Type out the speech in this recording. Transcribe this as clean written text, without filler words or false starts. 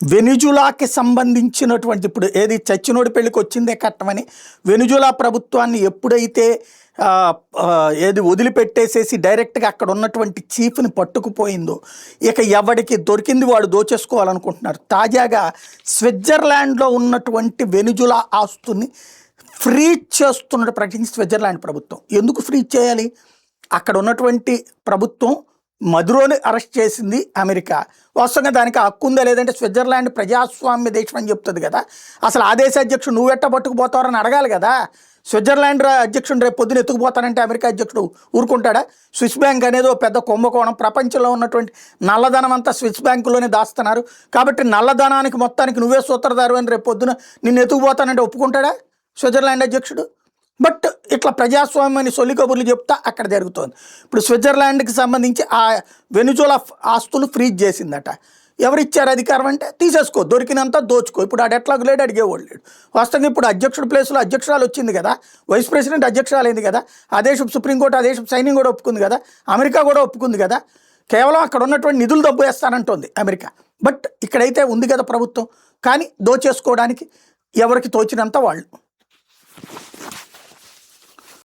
వెనిజులాకి సంబంధించినటువంటి ఇప్పుడు ఏది చచ్చినోడి పెళ్ళికి వచ్చిందే కట్టమని వెనిజులా ప్రభుత్వాన్ని ఎప్పుడైతే ఏది వదిలిపెట్టేసేసి డైరెక్ట్గా అక్కడ ఉన్నటువంటి చీఫ్ని పట్టుకుపోయిందో ఇక ఎవడికి దొరికింది వాడు దోచేసుకోవాలనుకుంటున్నారు. తాజాగా స్విట్జర్లాండ్లో ఉన్నటువంటి వెనిజులా ఆస్తుని ఫ్రీజ్ చేస్తున్నట్టు ప్రకటించి స్విట్జర్లాండ్ ప్రభుత్వం. ఎందుకు ఫ్రీజ్ చేయాలి? అక్కడ ఉన్నటువంటి ప్రభుత్వం మదురోని అరెస్ట్ చేసింది అమెరికా. వాస్తవంగా దానికి హక్కు ఉందా లేదంటే స్విట్జర్లాండ్ ప్రజాస్వామ్య దేశం అని చెప్తుంది కదా. అసలు ఆ దేశ అధ్యక్షుడు నువ్వెట్ట పట్టుకుపోతావని అడగాలి కదా. స్విట్జర్లాండ్ అధ్యక్షుడు రేపు పొద్దున ఎత్తుకుపోతానంటే అమెరికా అధ్యక్షుడు ఊరుకుంటాడా? స్విస్ బ్యాంక్ అనేది ఓ పెద్ద కుంభకోణం. ప్రపంచంలో ఉన్నటువంటి నల్లధనం అంతా స్విస్ బ్యాంకులోనే దాస్తున్నారు. కాబట్టి నల్లధనానికి మొత్తానికి నువ్వే సూత్రధారు అని రేపు పొద్దున నిన్ను ఎత్తుకుపోతానంటే ఒప్పుకుంటాడా స్విట్జర్లాండ్ అధ్యక్షుడు? బట్ ఇట్లా ప్రజాస్వామ్యాన్ని సొల్లి కబుర్లు చెప్తా అక్కడ జరుగుతోంది. ఇప్పుడు స్విట్జర్లాండ్కి సంబంధించి ఆ వెనిజులా ఆస్తులు ఫ్రీజ్ చేసిందట. ఎవరిచ్చారు అధికారం అంటే తీసేసుకో, దొరికినంత దోచుకో. ఇప్పుడు ఆడు ఎట్లాగ లేడు, అడిగేవాళ్ళు లేడు. వాస్తవంగా ఇప్పుడు అధ్యక్షుడు ప్లేస్లో అధ్యక్షురాలు వచ్చింది కదా, వైస్ ప్రెసిడెంట్ అధ్యక్షురాలు అయింది కదా, ఆ దేశం సుప్రీంకోర్టు ఆ దేశం సైన్యం కూడా ఒప్పుకుంది కదా, అమెరికా కూడా ఒప్పుకుంది కదా. కేవలం అక్కడ ఉన్నటువంటి నిధులు దబ్బు వేస్తానంటోంది అమెరికా. బట్ ఇక్కడైతే ఉంది కదా ప్రభుత్వం, కానీ దోచేసుకోవడానికి ఎవరికి తోచినంత వాళ్ళు.